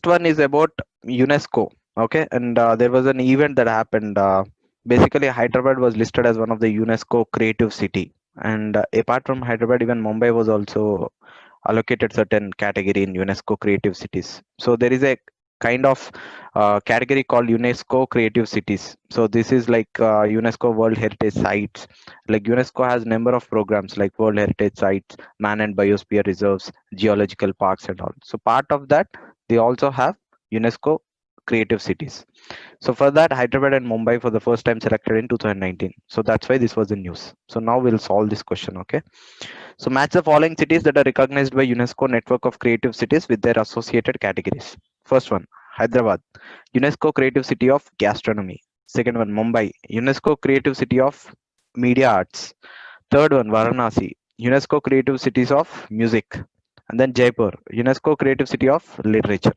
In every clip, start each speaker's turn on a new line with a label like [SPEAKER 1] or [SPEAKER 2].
[SPEAKER 1] one is about UNESCO. Okay, and there was an event that happened. Basically, Hyderabad was listed as one of the UNESCO creative city, and apart from Hyderabad, even Mumbai was also allocated certain category in UNESCO creative cities. So there is a kind of category called UNESCO creative cities. So this is like UNESCO World Heritage Sites. Like UNESCO has number of programs like World Heritage Sites, Man and Biosphere Reserves, geological parks and all. So part of that, they also have UNESCO creative cities. So for that, Hyderabad and Mumbai for the first time selected in 2019. So that's why this was in news. So now we'll solve this question. Okay. So match the following cities that are recognized by UNESCO network of creative cities with their associated categories. First one, Hyderabad, UNESCO Creative City of Gastronomy. Second one, Mumbai, UNESCO Creative City of Media Arts. Third one, Varanasi, UNESCO Creative Cities of Music. And then Jaipur, UNESCO Creative City of Literature.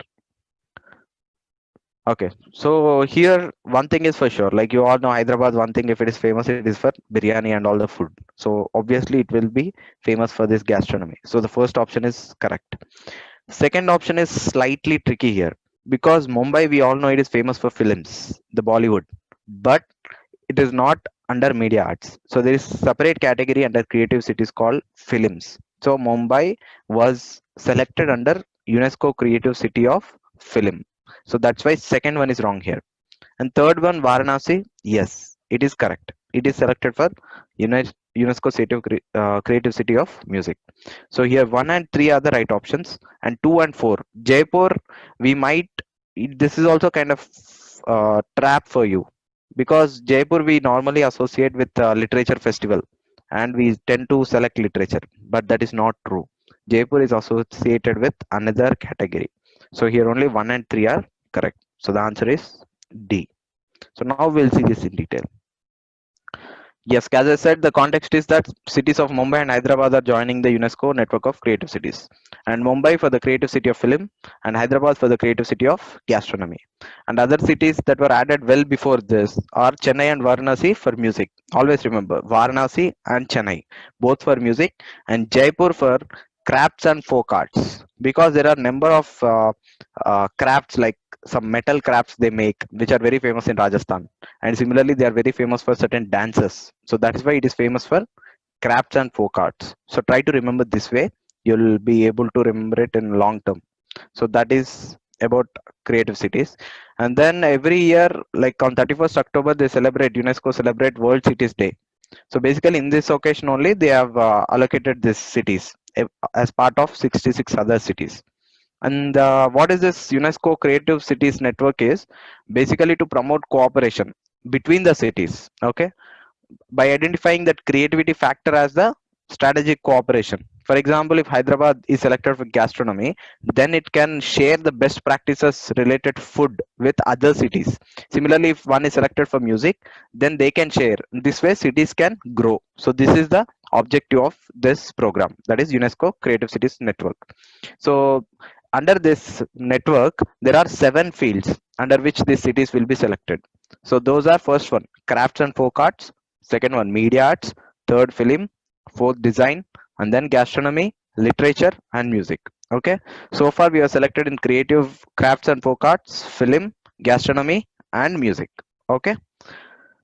[SPEAKER 1] Okay, so here one thing is for sure, like you all know Hyderabad, one thing if it is famous, it is for biryani and all the food. So obviously it will be famous for this gastronomy. So the first option is correct. Second option is slightly tricky here because Mumbai, we all know it is famous for films, the Bollywood, but it is not under media arts. So there is separate category under creative cities called films. So Mumbai was selected under UNESCO Creative City of Film. So that's why second one is wrong here. And third one, Varanasi, yes, it is correct. It is selected for UNESCO Creative City of Music. So here 1 and 3 are the right options, and 2 and 4. Jaipur, we might, this is also kind of trap for you because Jaipur we normally associate with literature festival and we tend to select literature, but that is not true. Jaipur is associated with another category. So here only 1 and 3 are correct. So the answer is D. So now we'll see this in detail. Yes, as I said, the context is that cities of Mumbai and Hyderabad are joining the UNESCO network of creative cities. And Mumbai for the creative city of film, and Hyderabad for the creative city of gastronomy. And other cities that were added well before this are Chennai and Varanasi for music. Always remember, Varanasi and Chennai, both for music, and Jaipur for crafts and folk arts. Because there are number of crafts like some metal crafts they make, which are very famous in Rajasthan, and similarly they are very famous for certain dances. So that is why it is famous for crafts and folk arts. So try to remember this way, you'll be able to remember it in long term. So that is about creative cities. And then every year, like on 31st October, they celebrate, UNESCO celebrate World Cities Day. So basically in this occasion only they have allocated these cities as part of 66 other cities. And what is this UNESCO Creative Cities Network is basically to promote cooperation between the cities. Okay, by identifying that creativity factor as the strategic cooperation. For example, if Hyderabad is selected for gastronomy, then it can share the best practices related food with other cities. Similarly, if one is selected for music, then they can share. This way, cities can grow. So this is the objective of this program, that is UNESCO Creative Cities Network. So under this network, there are 7 fields under which these cities will be selected. So those are first one, crafts and folk arts, second one, media arts, third, film, fourth, design, and then gastronomy, literature, and music. Okay, so far we are selected in creative, crafts and folk arts, film, gastronomy, and music. Okay,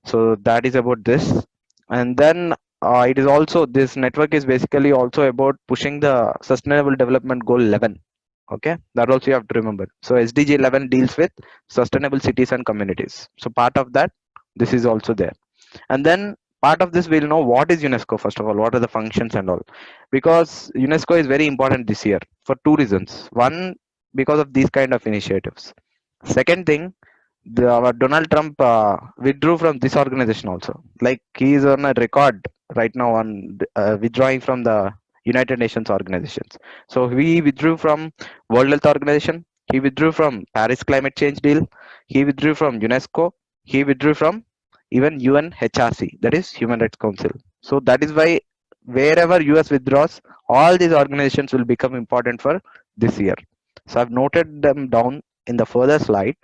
[SPEAKER 1] so that is about this. And then it is also, this network is basically also about pushing the sustainable development goal 11. Okay, that also you have to remember. So SDG 11 deals with sustainable cities and communities. So part of that, this is also there. And then part of this, we'll know what is UNESCO. First of all, what are the functions and all, because UNESCO is very important this year for 2 reasons. One, because of these kind of initiatives. Second thing, our Donald Trump withdrew from this organization also. Like he is on a record right now on withdrawing from the United Nations organizations. So he withdrew from World Health Organization. He withdrew from Paris Climate Change Deal. He withdrew from UNESCO. He withdrew from even UNHRC, that is Human Rights Council. So that is why wherever US withdraws, all these organizations will become important for this year. So I've noted them down in the further slide.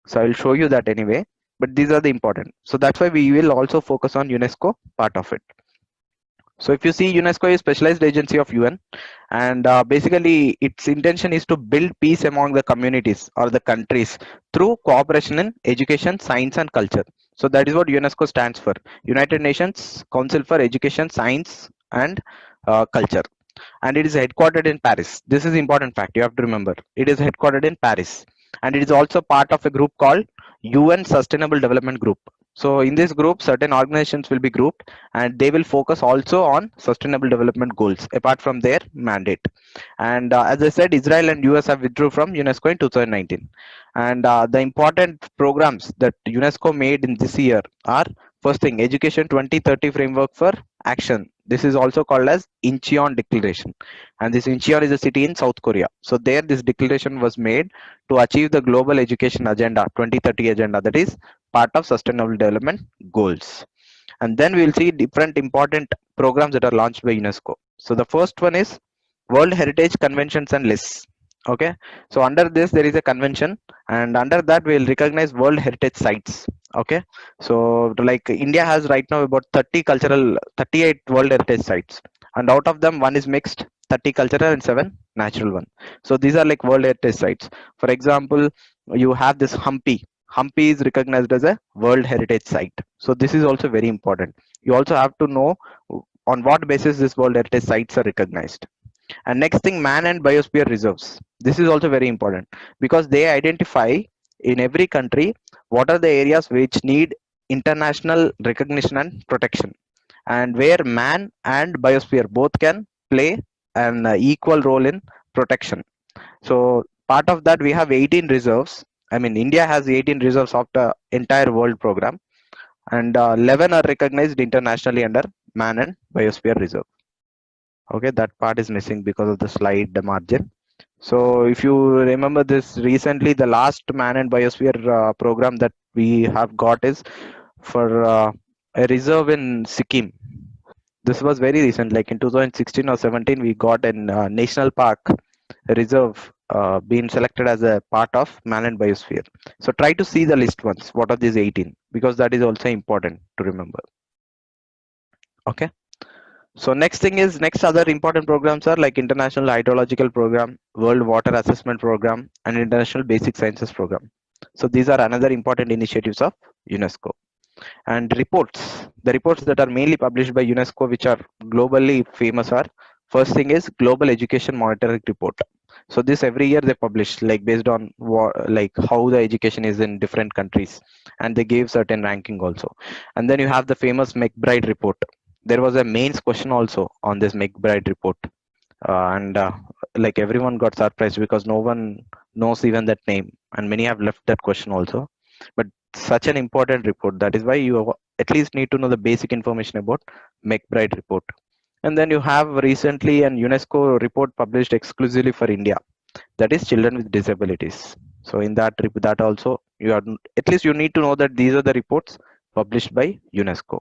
[SPEAKER 1] So I will show you that anyway, but these are the important. So that's why we will also focus on UNESCO part of it. So if you see, UNESCO is specialized agency of UN, and basically its intention is to build peace among the communities or the countries through cooperation in education, science, and culture. So that is what UNESCO stands for: United Nations Council for Education, Science, and Culture. And it is headquartered in Paris. This is important fact you have to remember. It is headquartered in Paris, and it is also part of a group called UN Sustainable Development Group. So in this group, certain organizations will be grouped, and they will focus also on sustainable development goals apart from their mandate. And as I said, Israel and US have withdrew from UNESCO in 2019. And the important programs that UNESCO made in this year are: first thing, Education 2030 Framework for Action. This is also called as Incheon Declaration, and this Incheon is a city in South Korea. So there, this declaration was made to achieve the global education agenda 2030 agenda, that is part of sustainable development goals. And then we will see different important programs that are launched by UNESCO. So the first one is World Heritage Conventions and Lists. Okay, so under this there is a convention, and under that we will recognize World Heritage sites. Okay, so like India has right now about 38 World Heritage sites, and out of them one is mixed, 30 cultural and 7 natural one. So these are like World Heritage sites. For example, you have this Hampi is recognized as a World Heritage Site. So this is also very important. You also have to know on what basis this World Heritage Sites are recognized. And next thing, man and biosphere reserves. This is also very important because they identify in every country what are the areas which need international recognition and protection, and where man and biosphere both can play an equal role in protection. So part of that we have 18 reserves. I mean, India has 18 reserves of the entire world program, and 11 are recognized internationally under man and biosphere reserve. Okay, that part is missing because of the slide margin. So if you remember this, recently the last man and biosphere program that we have got is for a reserve in Sikkim. This was very recent, like in 2016 or 17 we got an national park reserve being selected as a part of man and biosphere. So try to see the list once, what are these 18, because that is also important to remember. Okay, so next other important programs are like International Hydrological Program, World Water Assessment Program, and International Basic Sciences Program. So these are another important initiatives of UNESCO. And the reports that are mainly published by UNESCO which are globally famous are: first thing is Global Education Monitoring Report. So this every year they publish, like based on like how the education is in different countries, and they gave certain ranking also. And then you have the famous McBride report. There was a mains question also on this McBride report, and like everyone got surprised because no one knows even that name, and many have left that question also. But such an important report, that is why you at least need to know the basic information about McBride report. And then you have recently an UNESCO report published exclusively for India, that is children with disabilities. So in that also you are, at least you need to know that these are the reports published by UNESCO.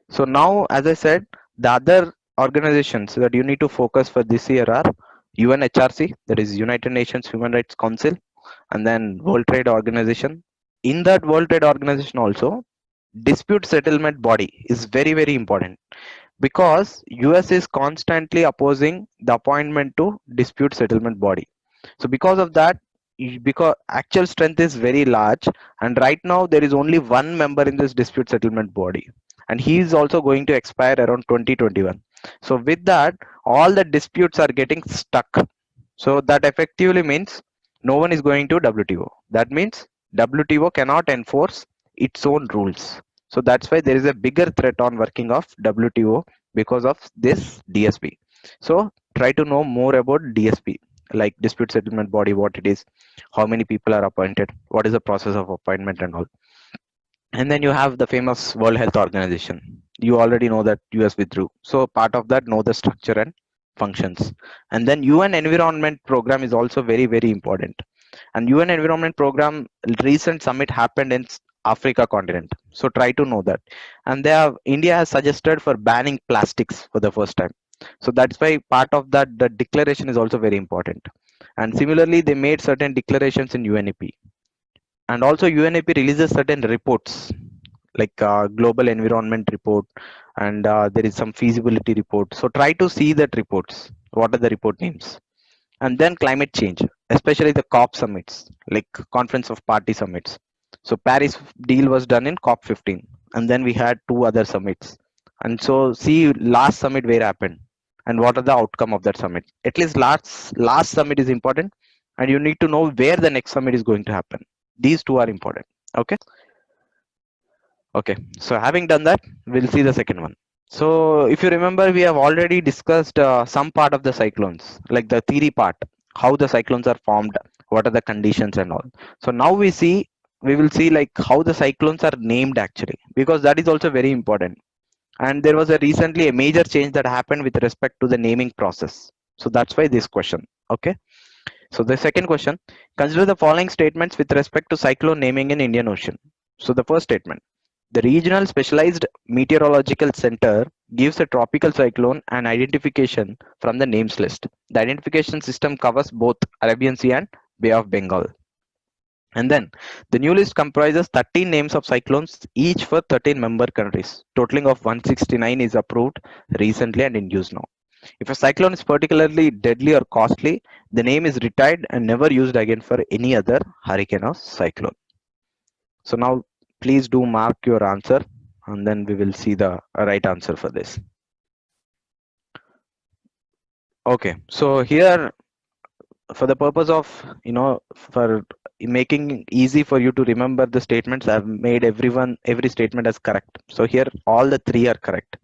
[SPEAKER 1] So now, as I said, the other organizations that you need to focus for this year are UNHRC, that is United Nations Human Rights Council, and then World Trade Organization. In that World Trade Organization also, dispute settlement body is very, very important, because US is constantly opposing the appointment to dispute settlement body. So because of that, because actual strength is very large, and right now there is only one member in this dispute settlement body, and he is also going to expire around 2021. So with that, all the disputes are getting stuck. So that effectively means no one is going to WTO. That means WTO cannot enforce its own rules. So that's why there is a bigger threat on working of WTO because of this DSP. So try to know more about DSP, like dispute settlement body, what it is, how many people are appointed, what is the process of appointment and all. And then you have the famous World Health Organization. You already know that US withdrew. So part of that, know the structure and functions. And then UN Environment Program is also very, very important. And UN Environment Program recent summit happened in Africa continent. So try to know that. And India has suggested for banning plastics for the first time. So that's why part of that, the declaration is also very important. And similarly, they made certain declarations in UNEP. And also UNEP releases certain reports like global environment report, and there is some feasibility report. So try to see that reports. What are the report names? And then climate change, especially the COP summits, like Conference of Party summits. So Paris deal was done in COP 15, and then we had two other summits. And so see last summit where happened, and what are the outcome of that summit. At least last summit is important, and you need to know where the next summit is going to happen. These two are important. Okay. Okay. So having done that, we'll see the second one. So if you remember, we have already discussed some part of the cyclones, like the theory part, how the cyclones are formed, what are the conditions and all. So now we will see like how the cyclones are named actually, because that is also very important. And there was a recently a major change that happened with respect to the naming process. So that's why this question. Okay. So the second question, consider the following statements with respect to cyclone naming in Indian Ocean. So the first statement, the regional specialized meteorological center gives a tropical cyclone an identification from the names list. The identification system covers both Arabian Sea and Bay of Bengal. And then the new list comprises 13 names of cyclones, each for 13 member countries. Totaling of 169 is approved recently and in use now. If a cyclone is particularly deadly or costly, the name is retired and never used again for any other hurricane or cyclone. So now please do mark your answer, and then we will see the right answer for this. Okay, so here for the purpose of for making easy for you to remember the statements, I've made every statement as correct. So here all the three are correct,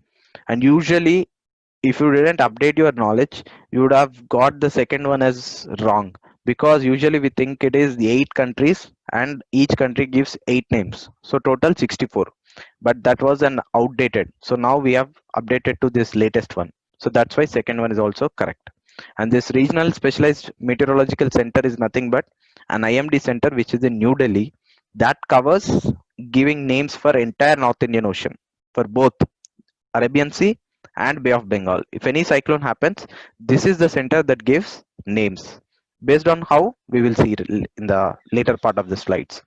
[SPEAKER 1] and usually if you didn't update your knowledge, you would have got the second one as wrong, because usually we think it is the 8 countries and each country gives 8 names, so total 64, but that was an outdated. So now we have updated to this latest one, so that's why second one is also correct. And this regional specialized meteorological center is nothing but an IMD center which is in New Delhi, that covers giving names for entire North Indian Ocean, for both Arabian Sea and Bay of Bengal. If any cyclone happens, this is the center that gives names based on how we will see it in the later part of the slides.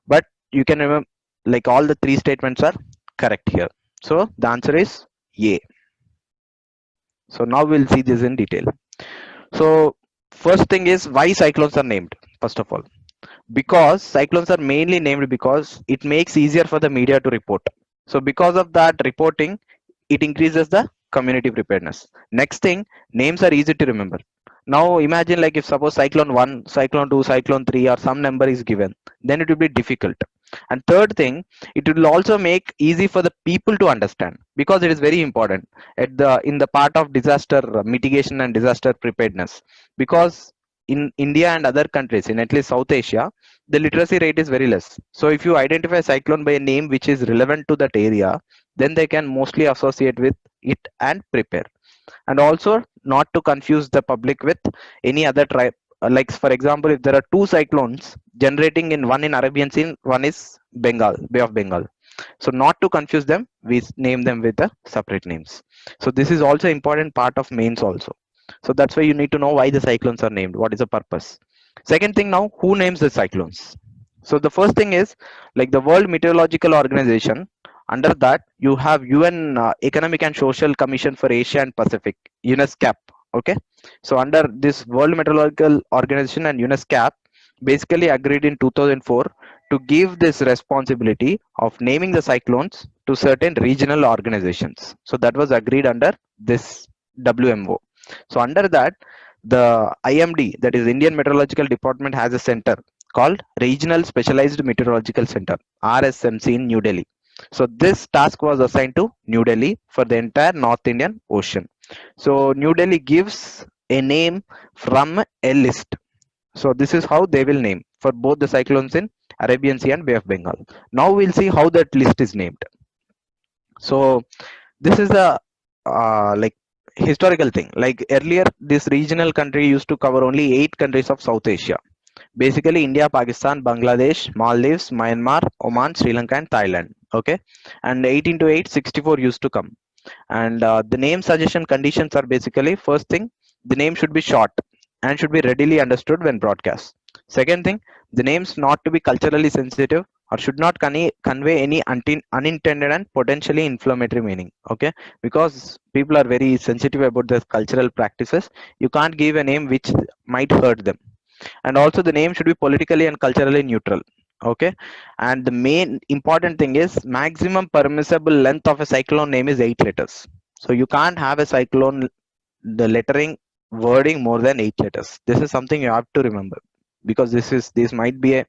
[SPEAKER 1] But you can remember, like all the three statements are correct here. So the answer is A. So now we'll see this in detail. So first thing is why cyclones are named. First of all, because cyclones are mainly named because it makes easier for the media to report. So because of that reporting, it increases the community preparedness. Next thing, names are easy to remember. Now imagine like if suppose cyclone 1, cyclone 2, cyclone 3 or some number is given, then it will be difficult. And third thing, it will also make easy for the people to understand, because it is very important at the in the part of disaster mitigation and disaster preparedness. Because in India and other countries, in at least South Asia, the literacy rate is very less. So if you identify cyclone by a name which is relevant to that area, then they can mostly associate with it and prepare. And also not to confuse the public with any other tribe. Like for example, if there are two cyclones generating in one in Arabian Sea, one is Bengal, Bay of Bengal. So not to confuse them, we name them with the separate names. So this is also important part of mains also. So that's why you need to know why the cyclones are named. What is the purpose? Second thing, now who names the cyclones? So the first thing is like the World Meteorological Organization. Under that, you have UN Economic and Social Commission for Asia and Pacific, UNESCO. Okay. So under this World Meteorological Organization and UNESCO basically agreed in 2004 to give this responsibility of naming the cyclones to certain regional organizations. So that was agreed under this WMO. So under that, the IMD, that is Indian Meteorological Department, has a center called Regional Specialized Meteorological Center, RSMC, in New Delhi. So this task was assigned to New Delhi for the entire North Indian Ocean. So New Delhi gives a name from a list. So this is how they will name for both the cyclones in Arabian Sea and Bay of Bengal. Now we'll see how that list is named. So this is a like historical thing. Like earlier, this regional country used to cover only 8 countries of South Asia. Basically India, Pakistan, Bangladesh, Maldives, Myanmar, Oman, Sri Lanka and Thailand. Okay. And 18 to 8, 64 used to come. And the name suggestion conditions are basically, first thing, the name should be short and should be readily understood when broadcast. Second thing, the names not to be culturally sensitive or should not convey any unintended and potentially inflammatory meaning. Okay, because people are very sensitive about the cultural practices, you can't give a name which might hurt them. And also the name should be politically and culturally neutral. Okay, and the main important thing is maximum permissible length of a cyclone name is 8 letters. So you can't have a cyclone the lettering wording more than 8 letters. This is something you have to remember, because this might be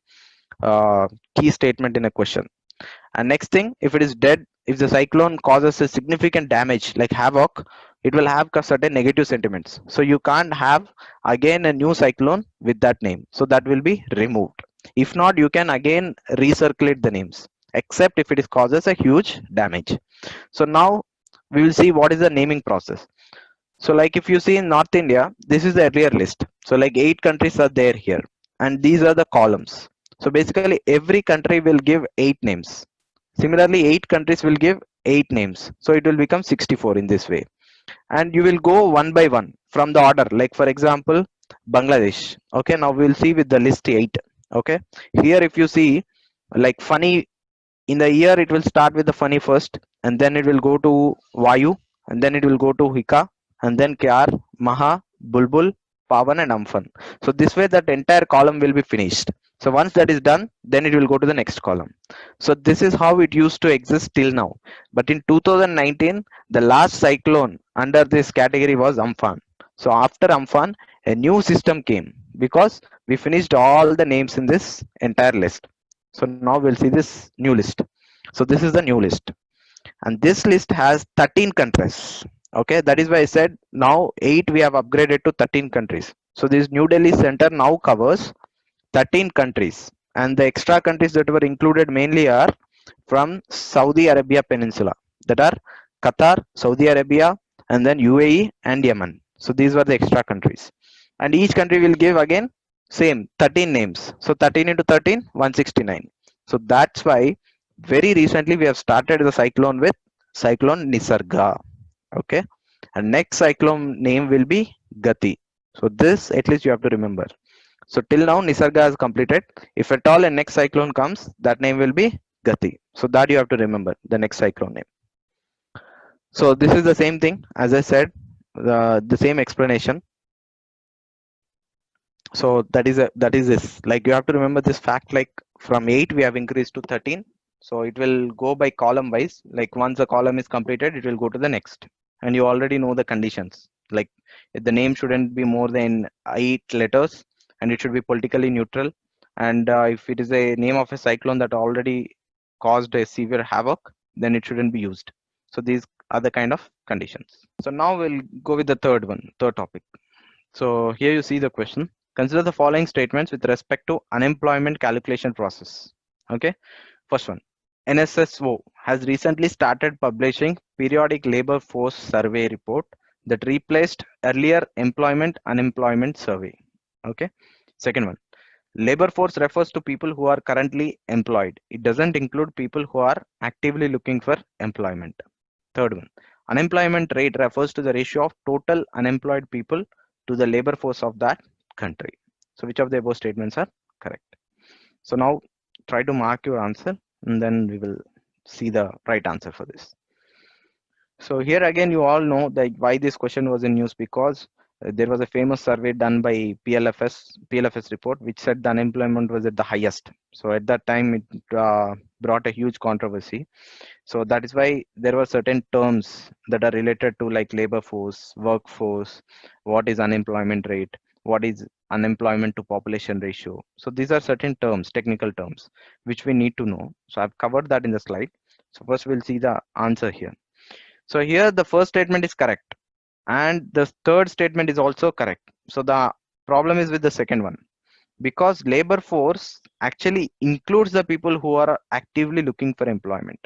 [SPEAKER 1] a key statement in a question. And next thing, if it is dead, if the cyclone causes a significant damage like havoc, it will have certain negative sentiments, so you can't have again a new cyclone with that name, so that will be removed. If not, you can again recirculate the names, except if it is causes a huge damage. So now we will see what is the naming process. So like if you see in North India, this is the earlier list. So like 8 countries are there here, and these are the columns. So basically every country will give 8 names. Similarly, 8 countries will give 8 names. So it will become 64 in this way. And you will go one by one from the order. Like for example, Bangladesh. Okay, now we will see with the list 8. Okay, here if you see like funny, in the year it will start with the funny first, and then it will go to Vayu, and then it will go to Hika, and then Kyar, Maha, Bulbul, Pavan and Amphan. So this way that entire column will be finished. So once that is done, then it will go to the next column. So this is how it used to exist till now. But in 2019, the last cyclone under this category was Amphan. So after Amphan, a new system came, because we finished all the names in this entire list. So now we'll see this new list. So this is the new list, and this list has 13 countries. Okay, that is why I said now 8 we have upgraded to 13 countries. So this New Delhi center now covers 13 countries, and the extra countries that were included mainly are from Saudi Arabia Peninsula, that are Qatar, Saudi Arabia, and then UAE and Yemen. So these were the extra countries, and each country will give again same 13 names. So 13 into 13, 169. So that's why very recently we have started the cyclone with Cyclone Nisarga. Okay, and next cyclone name will be Gati. So this at least you have to remember. So till now Nisarga has completed. If at all a next cyclone comes, that name will be Gati. So that you have to remember the next cyclone name. So this is the same thing as I said, the same explanation. So that is this. Like you have to remember this fact. Like from 8 we have increased to 13. So it will go by column wise. Like once a column is completed, it will go to the next. And you already know the conditions. Like the name shouldn't be more than 8 letters, and it should be politically neutral. And if it is a name of a cyclone that already caused a severe havoc, then it shouldn't be used. So these are the kind of conditions. So now we'll go with the third topic. So here you see the question. Consider the following statements with respect to unemployment calculation process. Okay, first one. NSSO has recently started publishing periodic labor force survey report that replaced earlier employment unemployment survey. Okay. Second one. Labor force refers to people who are currently employed. It doesn't include people who are actively looking for employment. Third one. Unemployment rate refers to the ratio of total unemployed people to the labor force of that country. So which of the above statements are correct? So now try to mark your answer, and then we will see the right answer for this. So here again, you all know that why this question was in news, because there was a famous survey done by PLFS report, which said the unemployment was at the highest. So at that time, it brought a huge controversy. So that is why there were certain terms that are related to like labor force, workforce, what is unemployment rate, what is unemployment to population ratio. So these are certain terms, technical terms, which we need to know. So I've covered that in the slide. So first we'll see the answer here. So here the first statement is correct, and the third statement is also correct. So the problem is with the second one, because labor force actually includes the people who are actively looking for employment.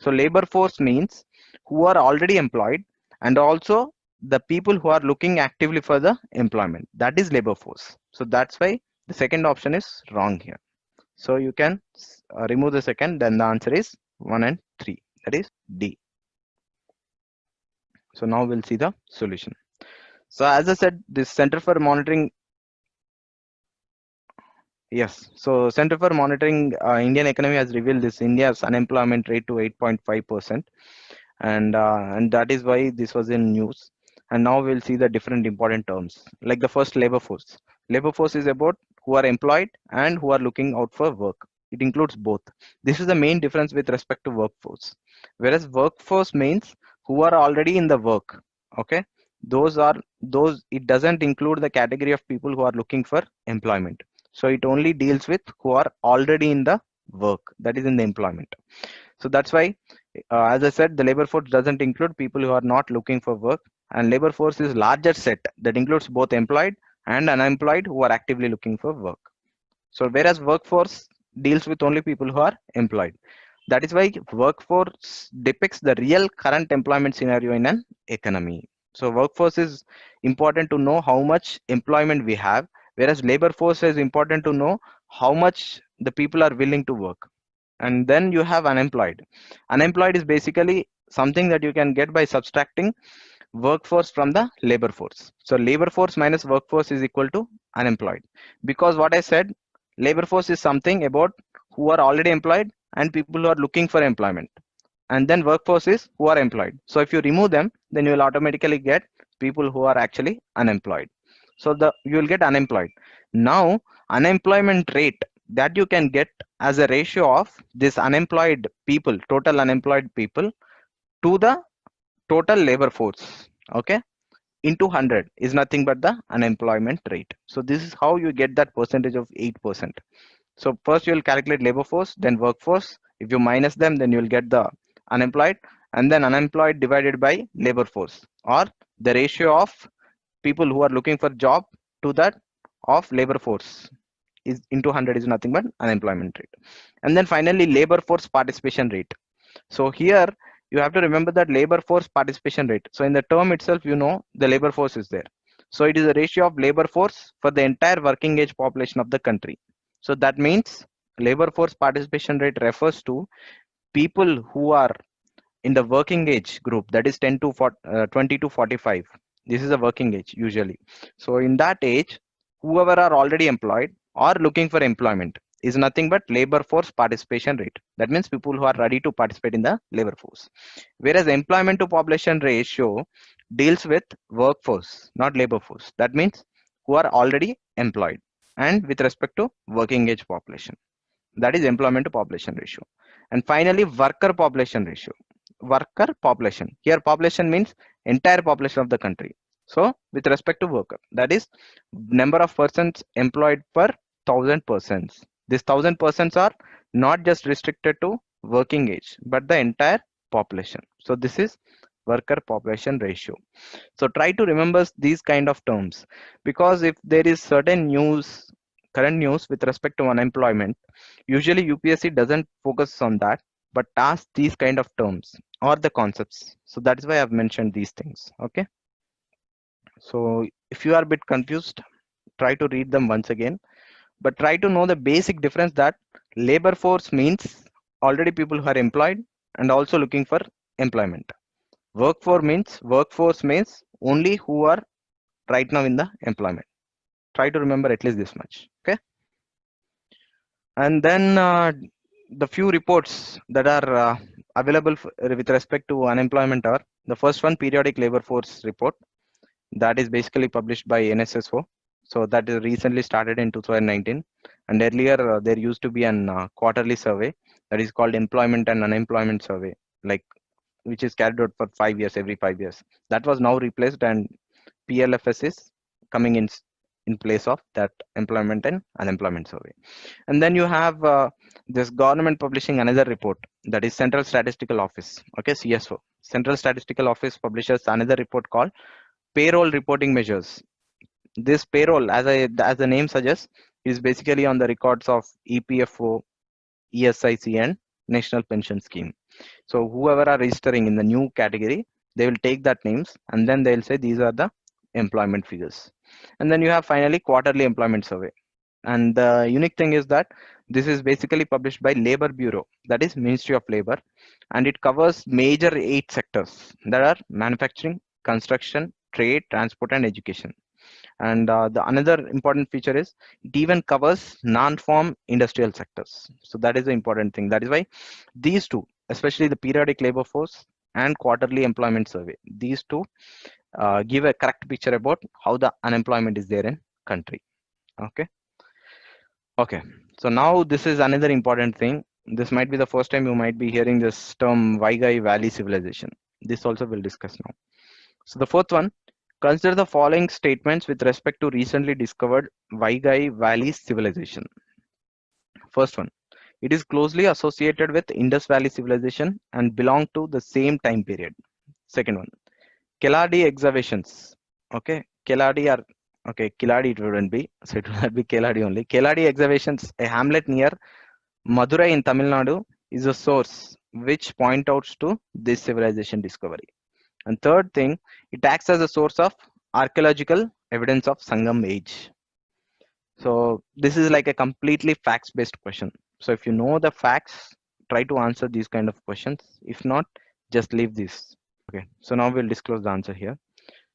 [SPEAKER 1] So labor force means who are already employed, and also the people who are looking actively for the employment. That is labor force. So that's why the second option is wrong here. So you can remove the second, then the answer is 1 and 3. That is D. So now we'll see the solution. So as I said, this Center for Monitoring Yes. So Center for Monitoring Indian Economy has revealed this India's unemployment rate to 8.5%, and that is why this was in news. And now we'll see the different important terms. Like the first, labor force. Labor force is about who are employed and who are looking out for work. It includes both. This is the main difference with respect to workforce. Whereas workforce means who are already in the work. Okay, those. It doesn't include the category of people who are looking for employment. So it only deals with who are already in the work, that is in the employment. So that's why, as I said, the labor force doesn't include people who are not looking for work, and labor force is larger set that includes both employed and unemployed who are actively looking for work. So whereas workforce deals with only people who are employed. That is why workforce depicts the real current employment scenario in an economy. So workforce is important to know how much employment we have, whereas labor force is important to know how much the people are willing to work. And then you have unemployed. Unemployed is basically something that you can get by subtracting workforce from the labor force. So labor force minus workforce is equal to unemployed. Because what I said, labor force is something about who are already employed and people who are looking for employment. And then workforce is who are employed. So if you remove them, then you will automatically get people who are actually unemployed. So you will get unemployed. Now unemployment rate that you can get as a ratio of this unemployed people, total unemployed people, to the total labor force, okay, into 100 is nothing but the unemployment rate. So this is how you get that percentage of 8%. So first you will calculate labor force, then workforce. If you minus them, then you will get the unemployed, and then unemployed divided by labor force, or the ratio of people who are looking for job to that of labor force is into 100 is nothing but unemployment rate. And then finally labor force participation rate. So here you have to remember that labor force participation rate. So in the term itself, you know the labor force is there. So it is a ratio of labor force for the entire working age population of the country. So that means labor force participation rate refers to people who are in the working age group, that is 10 to 40, 20 to 45. This is a working age usually. So in that age, whoever are already employed or looking for employment is nothing but labor force participation rate. That means people who are ready to participate in the labor force. Whereas employment to population ratio deals with workforce, not labor force. That means who are already employed and with respect to working age population. That is employment to population ratio. And finally, worker population ratio. Worker population. Here population means entire population of the country. So with respect to worker, that is number of persons employed per 1,000 persons. This 1,000 persons are not just restricted to working age, but the entire population. So this is worker population ratio. So try to remember these kind of terms, because if there is certain news, current news with respect to unemployment, usually UPSC doesn't focus on that, but asks these kind of terms or the concepts. So that is why I've mentioned these things. Okay. So if you are a bit confused, try to read them once again, but try to know the basic difference that labor force means already people who are employed and also looking for employment. Workforce means only who are right now in the employment. Try to remember at least this much. Okay. And then the few reports that are available with respect to unemployment are: the first one, periodic labor force report, that is basically published by NSSO. So that is recently started in 2019, and earlier there used to be an quarterly survey that is called employment and unemployment survey, like, which is carried out for 5 years, every 5 years. That was now replaced, and PLFS is coming in place of that employment and unemployment survey. And then you have this government publishing another report, that is Central Statistical Office. Okay, CSO. Central Statistical Office publishes another report called payroll reporting measures. This payroll, as the name suggests, is basically on the records of EPFO, ESIC, and National Pension Scheme. So whoever are registering in the new category, they will take that names and then they'll say these are the employment figures. And then you have finally quarterly employment survey. And the unique thing is that this is basically published by Labor Bureau, that is Ministry of Labor, and it covers major 8 sectors that are manufacturing, construction, trade, transport, and education. And the another important feature is it even covers non-farm industrial sectors. So that is the important thing. That is why these two, especially the periodic labor force and quarterly employment survey, these two give a correct picture about how the unemployment is there in country. Okay. Okay. So now this is another important thing. This might be the first time you might be hearing this term Vaigai Valley civilization. This also we'll discuss now. So the fourth one, consider the following statements with respect to recently discovered Vaigai Valley civilization. First one, it is closely associated with Indus Valley civilization and belong to the same time period. Second one, Keezhadi excavations. Okay, Keezhadi are okay. Keezhadi it wouldn't be, so it will not be Keezhadi only. Keezhadi excavations, a hamlet near Madurai in Tamil Nadu, is a source which point out to this civilization discovery. And third thing, it acts as a source of archaeological evidence of Sangam age. So this is like a completely facts-based question. So if you know the facts, try to answer these kind of questions. If not, just leave this. Okay. So now we'll disclose the answer here.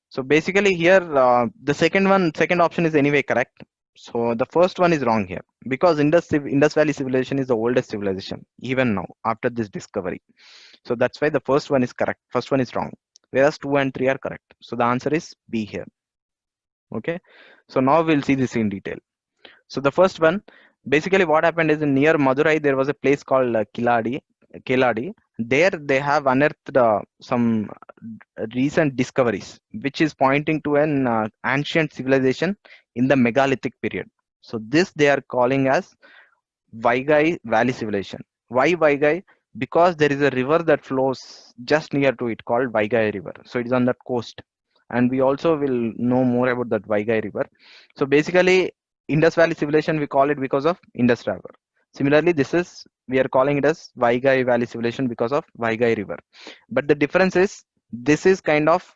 [SPEAKER 1] So basically here, the second option is anyway correct. So the first one is wrong here because Indus Valley civilization is the oldest civilization even now after this discovery. So that's why the first one is correct. First one is wrong, whereas 2 and 3 are correct. So the answer is B here. Okay. So now we'll see this in detail. So the first one, basically what happened is near Madurai, there was a place called Keezhadi. There they have unearthed some recent discoveries, which is pointing to an ancient civilization in the megalithic period. So this they are calling as Vaigai Valley civilization. Why Vaigai? Because there is a river that flows just near to it called Vaigai River. So it is on the coast. And we also will know more about that Vaigai River. So basically, Indus Valley civilization, we call it because of Indus River. Similarly, we are calling it as Vaigai Valley civilization because of Vaigai River. But the difference is, this is kind of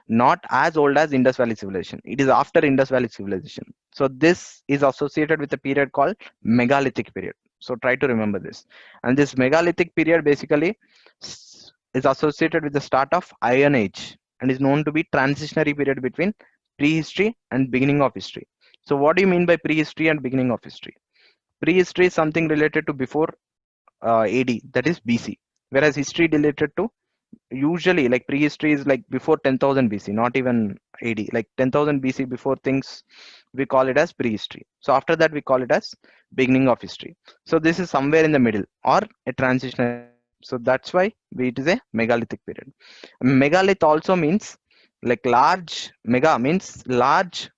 [SPEAKER 1] not as old as Indus Valley civilization. It is after Indus Valley civilization. So this is associated with a period called megalithic period. So try to remember this. And this megalithic period basically is associated with the start of Iron Age and is known to be transitionary period between prehistory and beginning of history. So what do you mean by prehistory and beginning of history? Prehistory is something related to before AD, that is BC, whereas history related to usually like prehistory is like before 10,000 BC, not even AD, like 10,000 BC before things, we call it as prehistory. So after that, we call it as beginning of history. So this is somewhere in the middle or a transitional. So that's why it is a megalithic period. Megalith also means like large, mega means large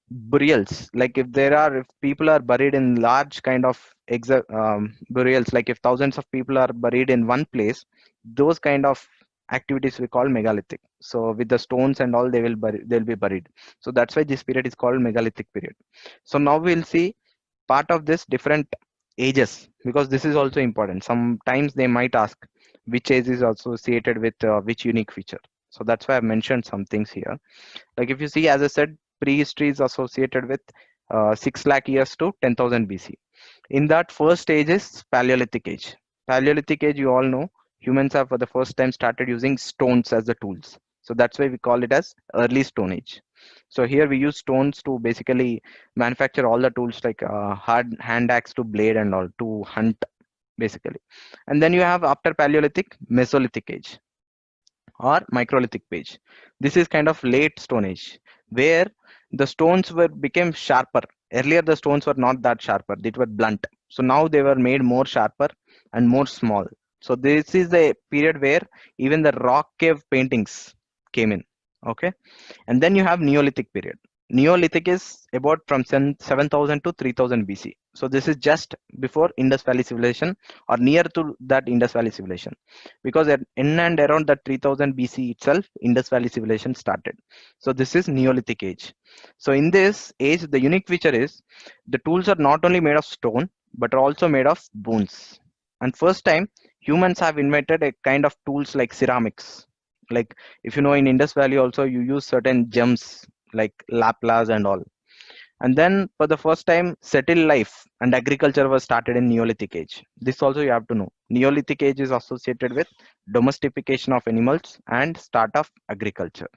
[SPEAKER 1] burials. Like if people are buried in large kind of burials, like if thousands of people are buried in one place, those kind of activities we call megalithic. So with the stones and all, they'll be buried. So that's why this period is called megalithic period. So now we'll see part of this different ages, because this is also important. Sometimes they might ask which age is associated with which unique feature. So that's why I've mentioned some things here. Like if you see, as I said, prehistory is associated with 6 lakh years to 10,000 BC. In that first stage is Paleolithic age. Paleolithic age, you all know, humans have for the first time started using stones as the tools. So that's why we call it as early Stone Age. So here we use stones to basically manufacture all the tools like hard hand axe to blade and all to hunt basically. And then you have after Paleolithic, Mesolithic age or microlithic age. This is kind of late Stone Age where the stones became sharper. Earlier the stones were not that sharper, they were blunt. So now they were made more sharper and more small. So this is the period where even the rock cave paintings came in. Okay. And then you have Neolithic period. Neolithic is about from 7,000 to 3,000 BC. So this is just before Indus Valley civilization or near to that Indus Valley civilization, because in and around that 3000 BC itself, Indus Valley civilization started. So this is Neolithic age. So in this age, the unique feature is the tools are not only made of stone, but are also made of bones. And first time humans have invented a kind of tools like ceramics. Like if you know, in Indus Valley also you use certain gems like laplas and all. And then for the first time, settled life and agriculture was started in Neolithic age. This also you have to know. Neolithic age is associated with domestication of animals and start of agriculture.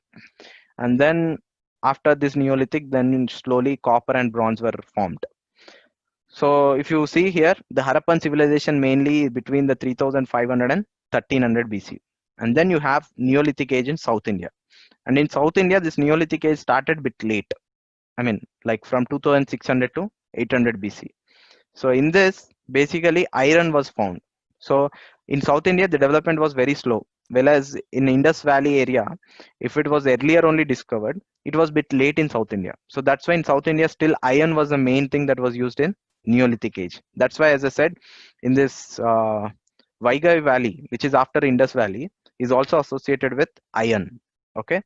[SPEAKER 1] And then after this Neolithic, then slowly copper and bronze were formed. So if you see here, the Harappan civilization mainly between the 3500 and 1300 BC. And then you have Neolithic age in South India. And in South India, this Neolithic age started a bit late. I mean, like from 2600 to 800 BC. So in this, basically iron was found. So in South India, the development was very slow. Whereas in Indus Valley area, if it was earlier only discovered, it was bit late in South India. So that's why in South India, still iron was the main thing that was used in Neolithic age. That's why, as I said, in this Vaigai Valley, which is after Indus Valley, is also associated with iron. Okay,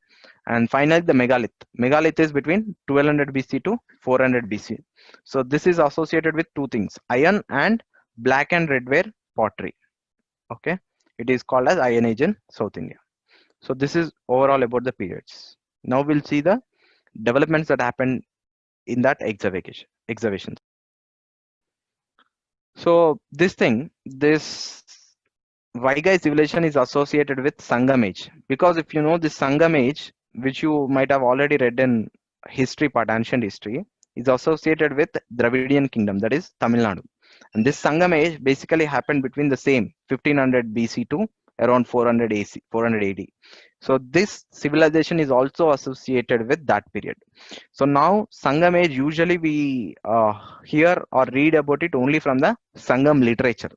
[SPEAKER 1] and finally the megalith. Megalith is between 1200 BC to 400 BC. So this is associated with two things: iron and black and red ware pottery. Okay, it is called as Iron Age in South India. So this is overall about the periods. Now we'll see the developments that happened in that excavation. So this Vaigai civilization is associated with Sangam age, because if you know this Sangam age, which you might have already read in history part, ancient history, is associated with Dravidian kingdom, that is Tamil Nadu. And this Sangam age basically happened between the same 1500 BC to around 400 AC, 400 AD. So this civilization is also associated with that period. So now Sangam age, usually we hear or read about it only from the Sangam literature.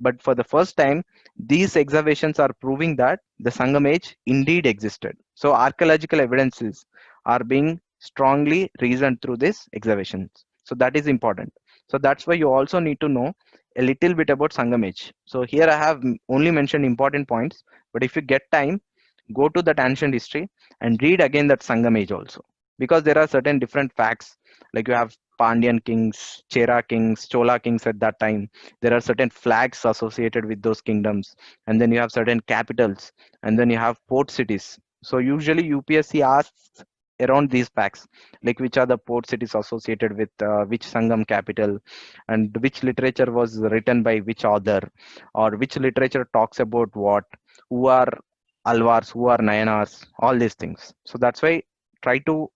[SPEAKER 1] But for the first time, these excavations are proving that the Sangam age indeed existed. So archaeological evidences are being strongly reasoned through these excavations. So that is important. So that's why you also need to know a little bit about Sangam age. So here I have only mentioned important points, but if you get time, go to that ancient history and read again that Sangam age also, because there are certain different facts, like you have Pandyan kings, Chera kings, Chola kings at that time. There are certain flags associated with those kingdoms, and then you have certain capitals, and then you have port cities. So usually UPSC asks around these facts, like which are the port cities associated with which Sangam capital, and which literature was written by which author, or which literature talks about what, who are Alvars, who are Nayanars, all these things. So that's why try to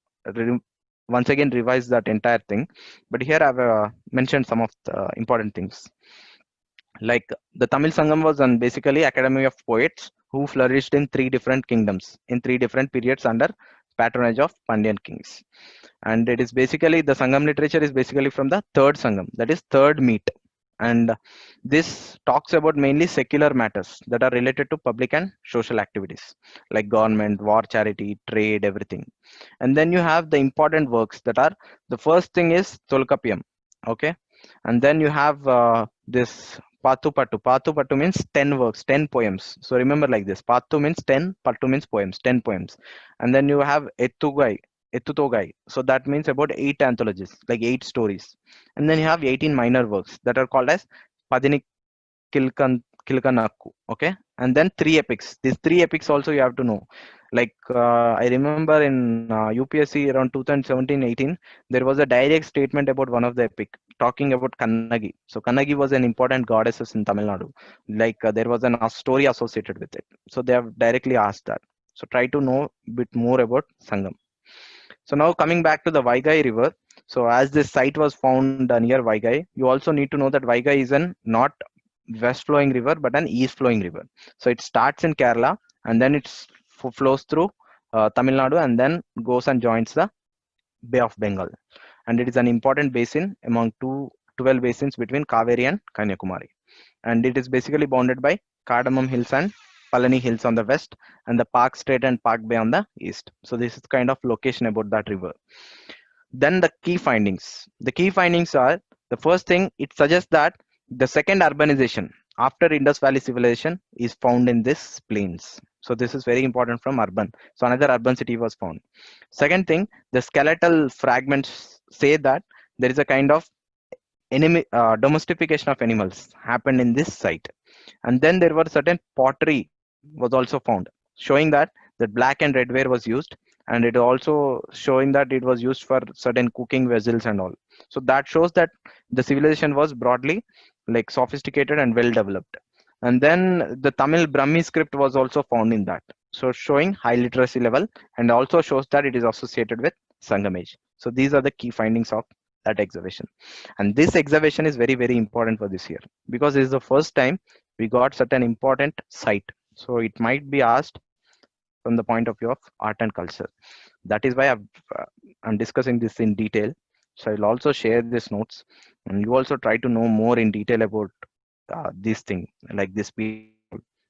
[SPEAKER 1] once again revise that entire thing. But here I've mentioned some of the important things. Like the Tamil Sangam was an basically academy of poets who flourished in three different kingdoms in three different periods under patronage of Pandyan kings. And it is basically, the Sangam literature is basically from the third Sangam, that is third meet. And this talks about mainly secular matters that are related to public and social activities like government, war, charity, trade, everything. And then you have the important works that are, the first thing is Tolkappiyam. Okay, and then you have this Patu Pattu. Patu Pattu means 10 works, 10 poems. So remember like this: Patu means 10, Pattu means poems, 10 poems. And then you have Ettugai, Ettutogai. So that means about 8 anthologies, like 8 stories. And then you have 18 minor works that are called as Padini Kilkanakku. Okay, and then 3 epics. These 3 epics also you have to know. Like I remember in UPSC around 2017-18, there was a direct statement about one of the epic talking about Kannagi. So Kannagi was an important goddess in Tamil Nadu. Like there was a story associated with it. So they have directly asked that. So try to know a bit more about Sangam. So now coming back to the Vaigai River. So as this site was found near Vaigai, you also need to know that Vaigai is an not west flowing river but an east flowing river. So it starts in Kerala, and then it flows through Tamil Nadu, and then goes and joins the Bay of Bengal. And it is an important basin among 12 basins between Kaveri and Kanyakumari. And it is basically bounded by Cardamom Hills and Palani Hills on the west, and the Park Strait and Park Bay on the east. So this is kind of location about that river. Then the key findings. The key findings are, the first thing, it suggests that the second urbanization after Indus Valley civilization is found in this plains. So this is very important from urban. So another urban city was found. Second thing, the skeletal fragments say that there is a kind of domestication of animals happened in this site. And then there were certain pottery was also found, showing that the black and red ware was used, and it also showing that it was used for certain cooking vessels and all. So that shows that the civilization was broadly like sophisticated and well developed. And then the Tamil Brahmi script was also found in that. So showing high literacy level, and also shows that it is associated with Sangam age. So these are the key findings of that exhibition. And this exhibition is very, very important for this year because it is the first time we got certain important site. So it might be asked from the point of view of art and culture. That is why uh, I'm discussing this in detail. So I'll also share these notes, and you also try to know more in detail about this thing, like this period.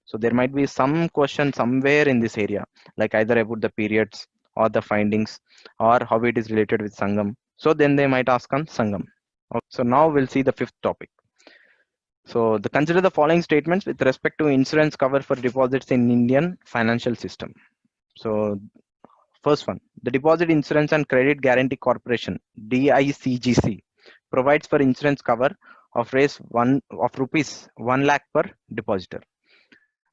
[SPEAKER 1] So there might be some question somewhere in this area, like either about the periods or the findings or how it is related with Sangam. So then they might ask on Sangam. Okay, so now we'll see the fifth topic. So consider the following statements with respect to insurance cover for deposits in Indian financial system. So first one, the Deposit Insurance and Credit Guarantee Corporation (DICGC) provides for insurance cover of rupees 1 lakh per depositor.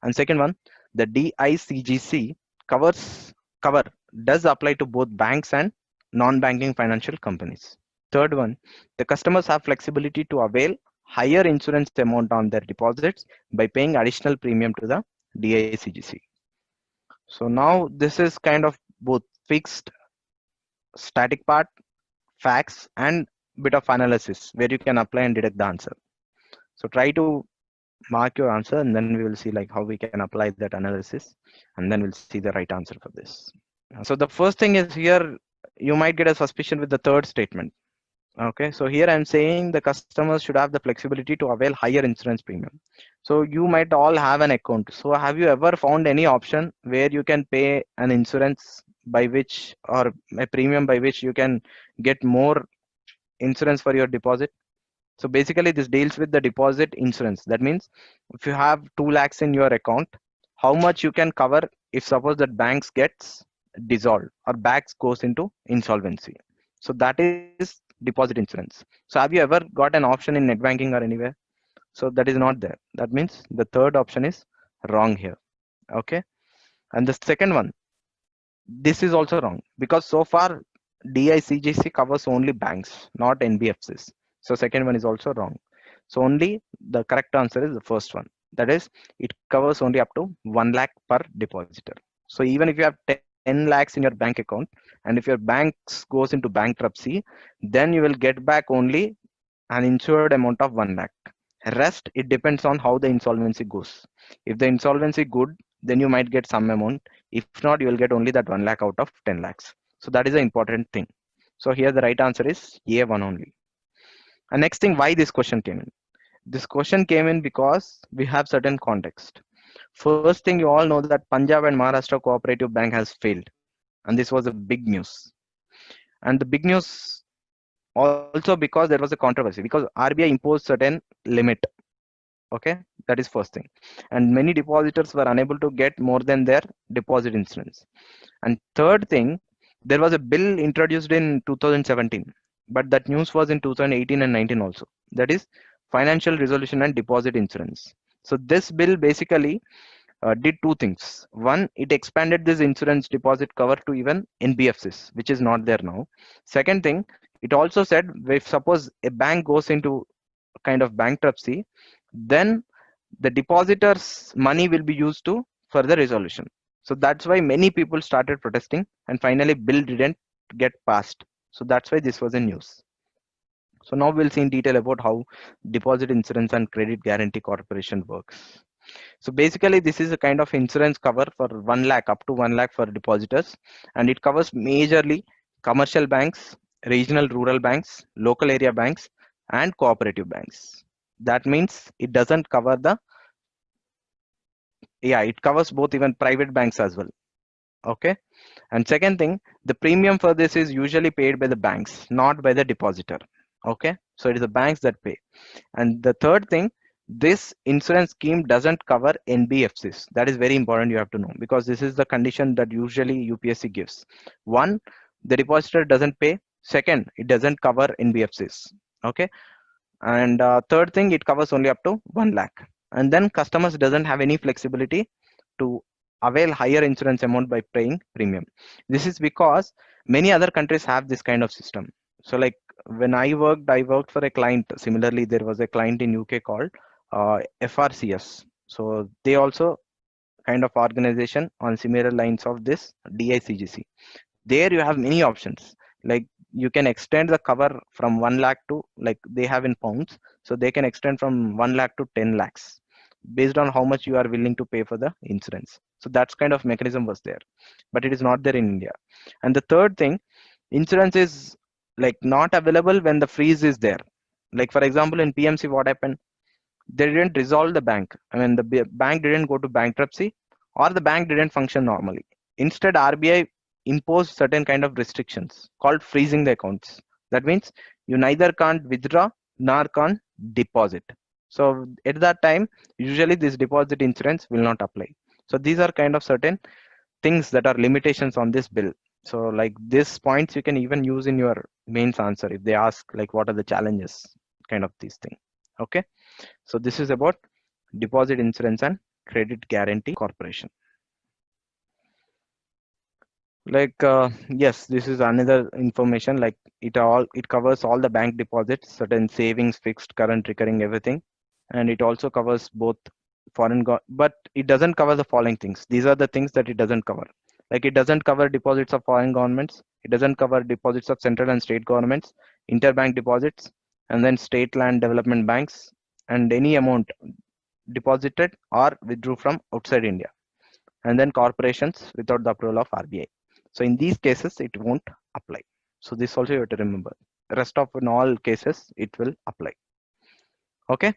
[SPEAKER 1] And second one, the DICGC covers cover does apply to both banks and non-banking financial companies. Third one, the customers have flexibility to avail higher insurance amount on their deposits by paying additional premium to the DICGC. So now this is kind of both fixed static part, facts, and bit of analysis where you can apply and detect the answer. So try to mark your answer, and then we will see like how we can apply that analysis, and then we'll see the right answer for this. So the first thing is here, you might get a suspicion with the third statement. Okay, so here I'm saying the customers should have the flexibility to avail higher insurance premium. So you might all have an account. So have you ever found any option where you can pay an insurance by which, or a premium by which you can get more insurance for your deposit? So basically this deals with the deposit insurance. That means if you have 2 lakhs in your account, how much you can cover if suppose that banks gets dissolved or banks goes into insolvency. So that is deposit insurance. So have you ever got an option in net banking or anywhere? So that is not there. That means the third option is wrong here. Okay. And the second one, this is also wrong because so far DICGC covers only banks, not NBFCs. So second one is also wrong. So only the correct answer is the first one. That is, it covers only up to 1 lakh per depositor. So even if you have 10 lakhs in your bank account, and if your banks goes into bankruptcy, then you will get back only an insured amount of 1 lakh. Rest, it depends on how the insolvency goes. If the insolvency good, then you might get some amount. If not, you will get only that 1 lakh out of 10 lakhs. So that is the important thing. So here the right answer is A1 only. And next thing, why this question came in? This question came in because we have certain context. First thing, you all know that Punjab and Maharashtra Cooperative Bank has failed. And this was a big news. And the big news also because there was a controversy because RBI imposed certain limit. Okay, that is first thing. And many depositors were unable to get more than their deposit insurance. And third thing, there was a bill introduced in 2017, but that news was in 2018 and 19 also. That is financial resolution and deposit insurance. So this bill basically did two things. One, it expanded this insurance deposit cover to even NBFCs, which is not there now. Second thing, it also said if suppose a bank goes into kind of bankruptcy, then the depositors' money will be used to further resolution. So that's why many people started protesting, and finally bill didn't get passed. So that's why this was in news. So now we'll see in detail about how Deposit Insurance and Credit Guarantee Corporation works. So basically this is a kind of insurance cover for 1 lakh, up to 1 lakh for depositors, and it covers majorly commercial banks, regional rural banks, local area banks, and cooperative banks. That means it doesn't cover the, yeah, it covers both even private banks as well. Okay. And second thing, the premium for this is usually paid by the banks, not by the depositor. Okay. So it is the banks that pay. And the third thing, this insurance scheme doesn't cover NBFCs. That is very important, you have to know, because this is the condition that usually UPSC gives. One, the depositor doesn't pay. Second, it doesn't cover NBFCs. Okay. And third thing, it covers only up to 1 lakh. And then customers doesn't have any flexibility to avail higher insurance amount by paying premium. This is because many other countries have this kind of system. So like when I worked for a client. Similarly, there was a client in UK called FRCS. So they also kind of organization on similar lines of this DICGC. There you have many options. Like you can extend the cover from 1 lakh to, like they have in pounds, so they can extend from 1 lakh to 10 lakhs based on how much you are willing to pay for the insurance. So that's kind of mechanism was there, but it is not there in India. And the third thing, insurance is like not available when the freeze is there. Like for example, in PMC, what happened? They didn't resolve the bank. I mean, the bank didn't go to bankruptcy, or the bank didn't function normally. Instead, RBI imposed certain kind of restrictions called freezing the accounts. That means you neither can't withdraw nor can't deposit. So at that time, usually this deposit insurance will not apply. So these are kind of certain things that are limitations on this bill. So like these points you can even use in your mains answer if they ask like what are the challenges, kind of these things. Okay, so this is about deposit insurance and credit guarantee corporation. Like yes, this is another information, like it covers all the bank deposits, certain savings, fixed, current, recurring, everything. And it also covers both but it doesn't cover the following things. These are the things that it doesn't cover. Like it doesn't cover deposits of foreign governments, it doesn't cover deposits of central and state governments, interbank deposits, and then state land development banks, and any amount deposited or withdrew from outside India, and then corporations without the approval of RBI. So in these cases, it won't apply. So this also you have to remember. Rest of in all cases, it will apply. Okay.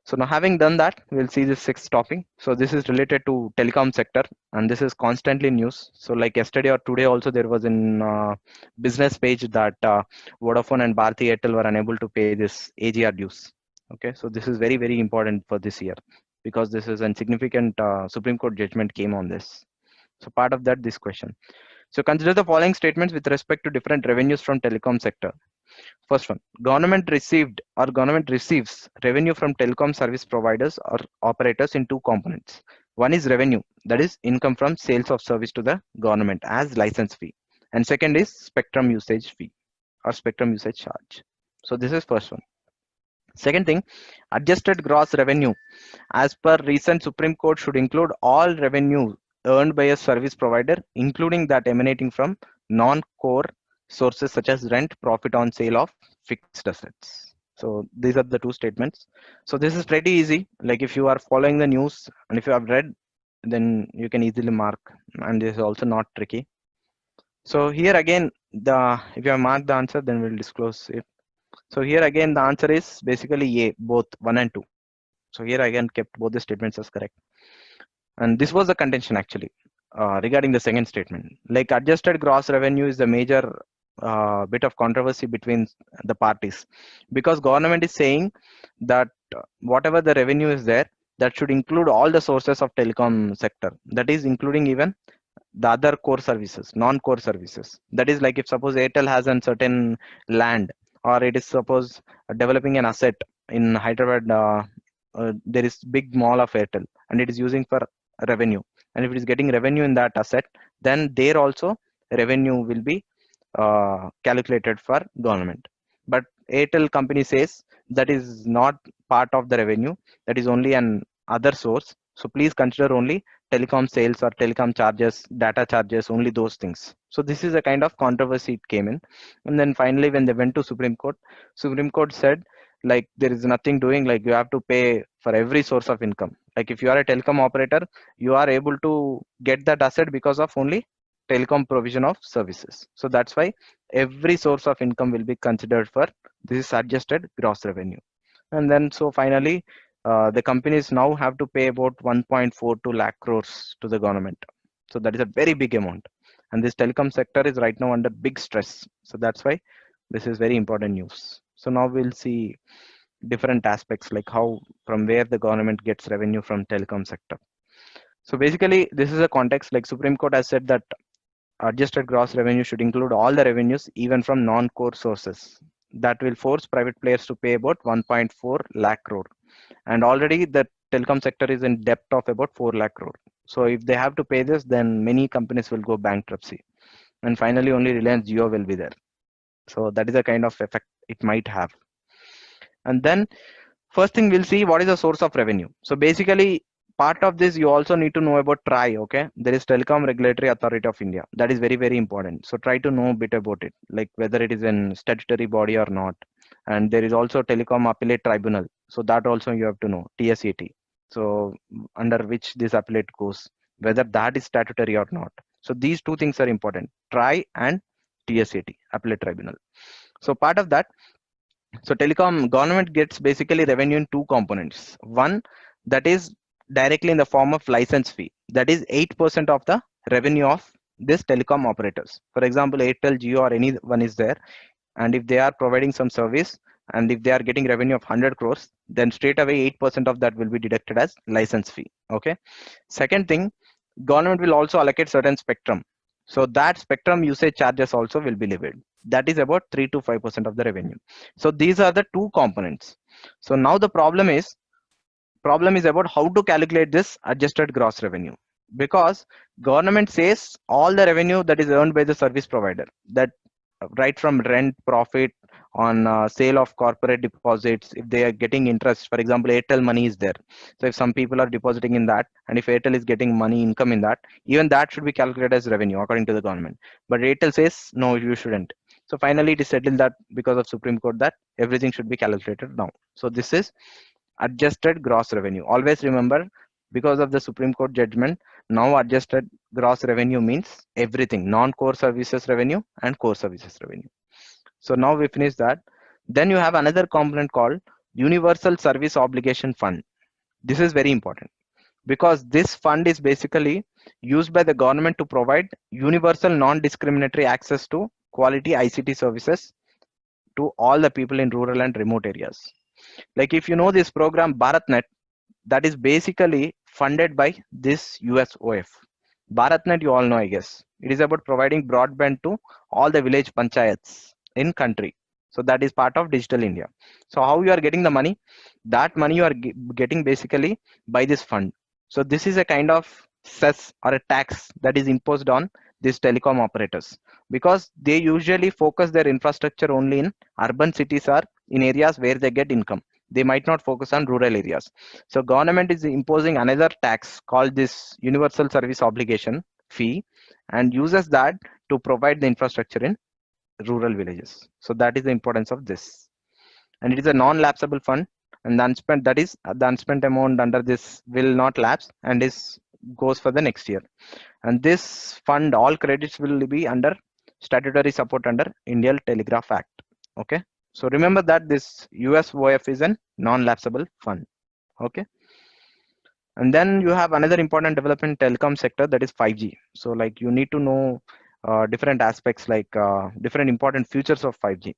[SPEAKER 1] So now having done that, we'll see the sixth topic. So this is related to telecom sector, and this is constantly news. So like yesterday or today also there was in business page that Vodafone and Bharti Airtel were unable to pay this AGR dues. Okay, so this is very, very important for this year because this is a significant Supreme Court judgment came on this. So part of that, this question. So consider the following statements with respect to different revenues from telecom sector. First one, government received or government receives revenue from telecom service providers or operators in two components. One is revenue, that is income from sales of service to the government as license fee. And second is spectrum usage fee or spectrum usage charge. So this is first one. Second thing, adjusted gross revenue as per recent Supreme Court should include all revenue earned by a service provider, including that emanating from non-core sources such as rent, profit on sale of fixed assets. So these are the two statements. So this is pretty easy. Like if you are following the news and if you have read, then you can easily mark, and this is also not tricky. So here again, if you have marked the answer, then we'll disclose it. So here again, the answer is basically A, both 1 and 2. So here again kept both the statements as correct. And this was the contention actually regarding the second statement. Like adjusted gross revenue is the major bit of controversy between the parties, because government is saying that whatever the revenue is there, that should include all the sources of telecom sector. That is including even the other core services, non-core services. That is like if suppose Airtel has a certain land, or it is suppose developing an asset in Hyderabad, there is big mall of Airtel and it is using for revenue. And if it is getting revenue in that asset, then there also revenue will be calculated for government. But Airtel company says that is not part of the revenue, that is only an other source. So please consider only telecom sales or telecom charges, data charges, only those things. So this is a kind of controversy it came in. And then finally, when they went to Supreme Court said like there is nothing doing, like you have to pay for every source of income. Like if you are a telecom operator, you are able to get that asset because of only telecom provision of services. So that's why every source of income will be considered for this adjusted gross revenue. And then so finally, the companies now have to pay about 1.42 lakh crores to the government. So that is a very big amount. And this telecom sector is right now under big stress. So that's why this is very important news. So now we'll see different aspects like how, from where the government gets revenue from telecom sector. So basically, this is a context like Supreme Court has said that adjusted gross revenue should include all the revenues, even from non-core sources. That will force private players to pay about 1.4 lakh crore. And already the telecom sector is in debt of about 4 lakh crore. So if they have to pay this, then many companies will go bankruptcy. And finally, only Reliance Jio will be there. So that is the kind of effect it might have. And then first thing we'll see what is the source of revenue. So basically, part of this, you also need to know about TRAI. Okay, there is Telecom Regulatory Authority of India. That is very, very important. So try to know a bit about it, like whether it is an statutory body or not. And there is also Telecom Appellate Tribunal. So that also you have to know, TSAT. So under which this appellate goes, whether that is statutory or not. So these two things are important: TRAI and TSAT, Appellate Tribunal. So part of that, so telecom government gets basically revenue in two components. One, that is directly in the form of license fee. That is 8% of the revenue of this telecom operators. For example, Airtel, Jio, or anyone is there, and if they are providing some service, and if they are getting revenue of 100 crores, then straight away 8% of that will be deducted as license fee. Okay. Second thing, government will also allocate certain spectrum. So that spectrum usage charges also will be levied. That is about 3 to 5% of the revenue. So these are the two components. So now the problem is about how to calculate this adjusted gross revenue, because government says all the revenue that is earned by the service provider, that right from rent, profit, on sale of corporate deposits, if they are getting interest. For example, Airtel money is there, so if some people are depositing in that, and if Airtel is getting money income in that, even that should be calculated as revenue according to the government. But Airtel says no, you shouldn't. So finally it is settled that because of Supreme Court, that everything should be calculated now. So this is adjusted gross revenue. Always remember, because of the Supreme Court judgment, now adjusted gross revenue means everything: non-core services revenue and core services revenue. So now we finish that. Then you have another component called Universal Service Obligation Fund. This is very important, because this fund is basically used by the government to provide universal non-discriminatory access to quality ICT services to all the people in rural and remote areas. Like if you know this program BharatNet, that is basically funded by this USOF. BharatNet, you all know, I guess. It is about providing broadband to all the village panchayats in country. So that is part of Digital India. So how you are getting the money? That money you are getting basically by this fund. So this is a kind of cess or a tax that is imposed on these telecom operators, because they usually focus their infrastructure only in urban cities or in areas where they get income. They might not focus on rural areas. So government is imposing another tax called this Universal Service Obligation fee, and uses that to provide the infrastructure in rural villages. So that is the importance of this. And it is a non-lapsable fund, and the unspent, that is the unspent amount under this will not lapse and is goes for the next year. And this fund, all credits will be under statutory support under Indian Telegraph Act. Okay. So remember that this USOF is a non-lapsable fund. Okay. And then you have another important development in telecom sector, that is 5G. So like you need to know different aspects, like different important features of 5G.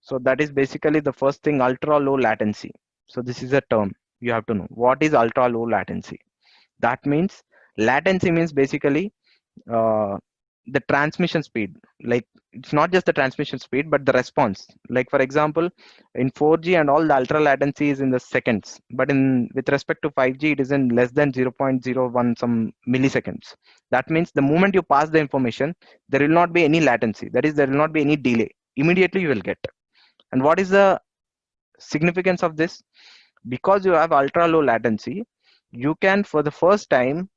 [SPEAKER 1] So that is basically the first thing, ultra low latency. So this is a term you have to know. What is ultra low latency? That means, latency means basically uh, the transmission speed. Like it's not just the transmission speed but the response. Like for example, in 4G and all, the ultra latency is in the seconds, but in with respect to 5G it is in less than 0.01 some milliseconds. That means the moment you pass the information, there will not be any latency, that is there will not be any delay, immediately you will get. And what is the significance of this? Because you have ultra low latency, you can for the first time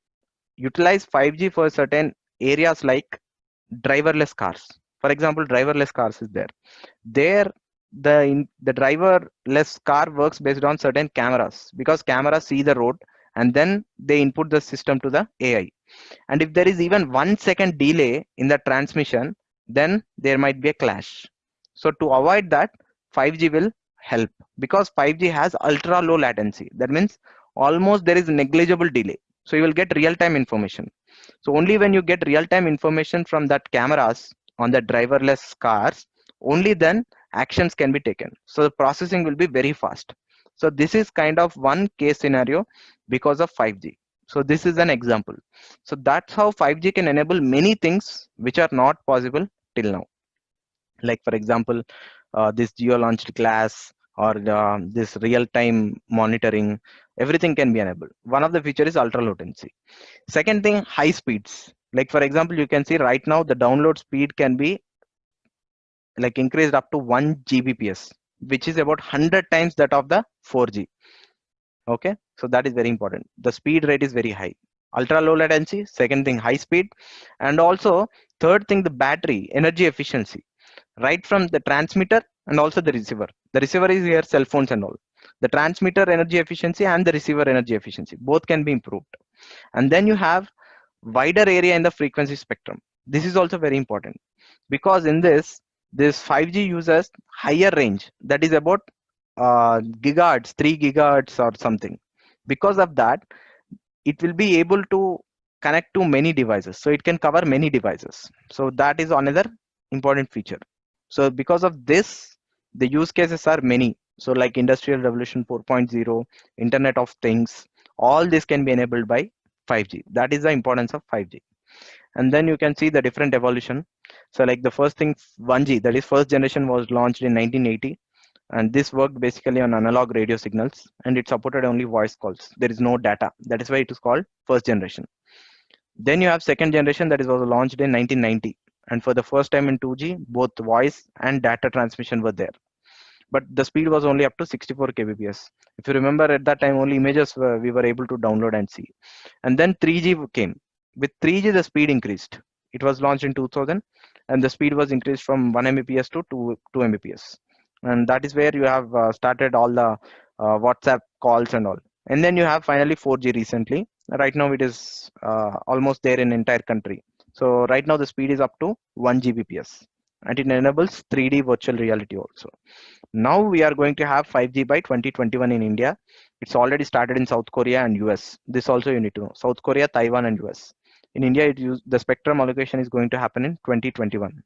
[SPEAKER 1] utilize 5G for certain areas like driverless cars. For example, driverless cars is there. There, the driverless car works based on certain cameras, because cameras see the road and then they input the system to the AI. And if there is even 1 second delay in the transmission, then there might be a clash. So to avoid that, 5G will help, because 5G has ultra low latency. That means almost there is negligible delay. So you will get real-time information. So only when you get real-time information from that cameras on the driverless cars, only then actions can be taken. So the processing will be very fast. So this is kind of one case scenario because of 5G. So this is an example. So that's how 5G can enable many things which are not possible till now. Like for example, this geo launched glass, or this real-time monitoring, everything can be enabled. One of the feature is ultra latency. Second thing, high speeds. Like for example, you can see right now the download speed can be like increased up to 1 Gbps, which is about 100 times that of the 4G. Okay, so that is very important. The speed rate is very high. Ultra low latency, second thing high speed, and also third thing the battery energy efficiency, right from the transmitter and also the receiver. The receiver is here cell phones and all. The transmitter energy efficiency and the receiver energy efficiency both can be improved. And then you have wider area in the frequency spectrum. This is also very important because in this 5G uses higher range, that is about gigahertz, 3 gigahertz or something. Because of that, it will be able to connect to many devices, so it can cover many devices. So that is another important feature. So because of this, the use cases are many. So like industrial revolution 4.0, internet of things, all this can be enabled by 5G. That is the importance of 5G. And then you can see the different evolution. So like the first thing, 1G, that is first generation, was launched in 1980, and this worked basically on analog radio signals, and it supported only voice calls. There is no data. That is why it is called first generation. Then you have second generation, that is was launched in 1990, and for the first time in 2G, both voice and data transmission were there, but the speed was only up to 64 kbps. If you remember, at that time only images we were able to download and see. And then 3G came. With 3G the speed increased. It was launched in 2000, and the speed was increased from 1 mbps to 2 mbps, and that is where you have started all the WhatsApp calls and all. And then you have finally 4G recently. Right now it is almost there in entire country. So right now the speed is up to 1 gbps, and it enables 3D virtual reality also. Now we are going to have 5G by 2021 in India. It's already started in South Korea and US. This also you need to know. South Korea, Taiwan, and US. In India, the spectrum allocation is going to happen in 2021.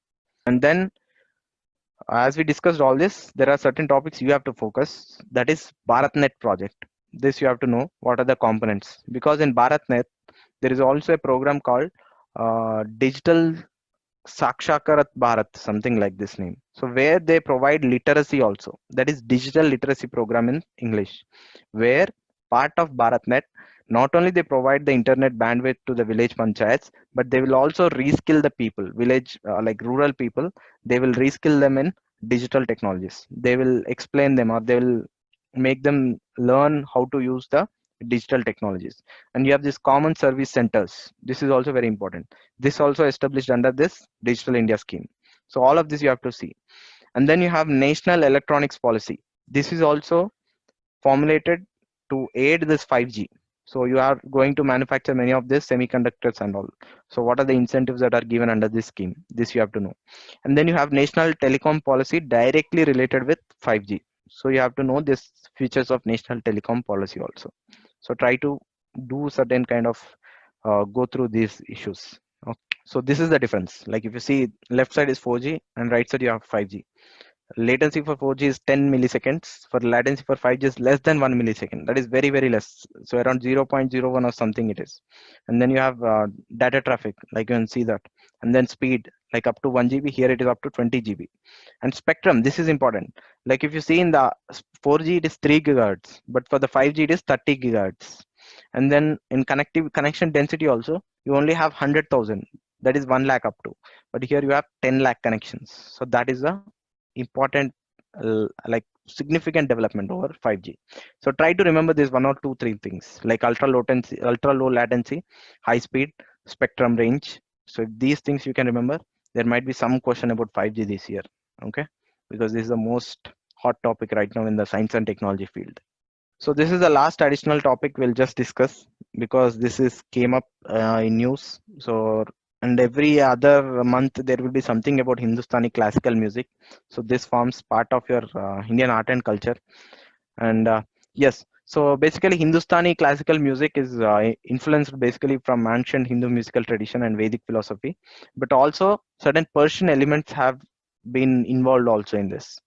[SPEAKER 1] And then, as we discussed all this, there are certain topics you have to focus. That is BharatNet project. This you have to know what are the components, because in BharatNet there is also a program called Digital Sakshakarat Bharat, something like this name. So where they provide literacy also, that is digital literacy program in English, where part of BharatNet, not only they provide the internet bandwidth to the village panchayats, but they will also reskill the people, village like rural people. They will reskill them in digital technologies. They will explain them, or they will make them learn how to use the digital technologies. And you have these common service centers. This is also very important. This also established under this Digital India scheme. So all of this you have to see. And then you have National Electronics Policy. This is also formulated to aid this 5G. So you are going to manufacture many of these semiconductors and all. So what are the incentives that are given under this scheme? This you have to know. And then you have National Telecom Policy directly related with 5G. So you have to know this features of National Telecom Policy also. So try to do certain kind of go through these issues. Okay. So this is the difference. Like if you see, left side is 4G and right side you have 5G. Latency for 4G is 10 milliseconds. For latency for 5G is less than 1 millisecond. That is very, very less. So around 0.01 or something it is. And then you have data traffic, like you can see that. And then speed, like up to 1 GB. Here it is up to 20 GB. And spectrum, this is important. Like if you see in the 4G, it is 3 gigahertz. But for the 5G, it is 30 gigahertz. And then in connective connection density also, you only have 100,000. That is 1 lakh up to. But here you have 10 lakh connections. So that is the important like significant development over 5G. So try to remember this one or two three things, like ultra low latency, high speed, spectrum range. So if these things you can remember, there might be some question about 5G this year. Okay, because this is the most hot topic right now in the science and technology field. So this is the last additional topic we'll just discuss, because this is came up in news. So, and every other month there will be something about Hindustani classical music. So this forms part of your Indian art and culture. And yes, so basically Hindustani classical music is influenced basically from ancient Hindu musical tradition and Vedic philosophy, but also certain Persian elements have been involved also in this.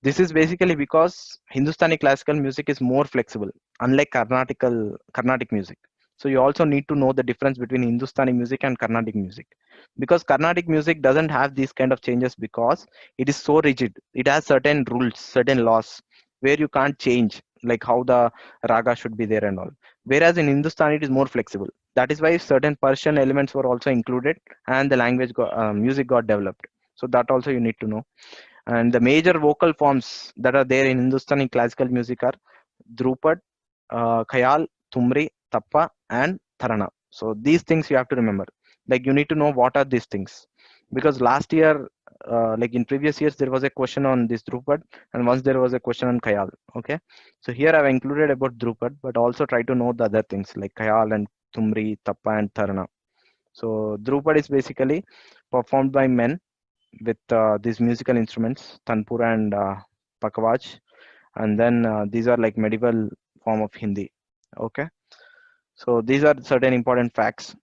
[SPEAKER 1] This is basically because Hindustani classical music is more flexible, unlike Carnatic music. So you also need to know the difference between Hindustani music and Carnatic music, because Carnatic music doesn't have these kind of changes because it is so rigid. It has certain rules, certain laws where you can't change, like how the raga should be there and all. Whereas in Hindustani it is more flexible. That is why certain Persian elements were also included, and the music got developed. So that also you need to know. And the major vocal forms that are there in Hindustani classical music are Drupad, Khayal, Tumri, Tappa, and Tharana. So these things you have to remember. Like you need to know what are these things, because last year, like in previous years, there was a question on this Drupad, and once there was a question on Khayal. Okay, so here I've included about Drupad, but also try to know the other things like Khayal and Tumri, Tappa, and Tharana. So Drupad is basically performed by men with these musical instruments, tanpura and pakawaj, and then these are like medieval form of Hindi. Okay, so these are certain important facts.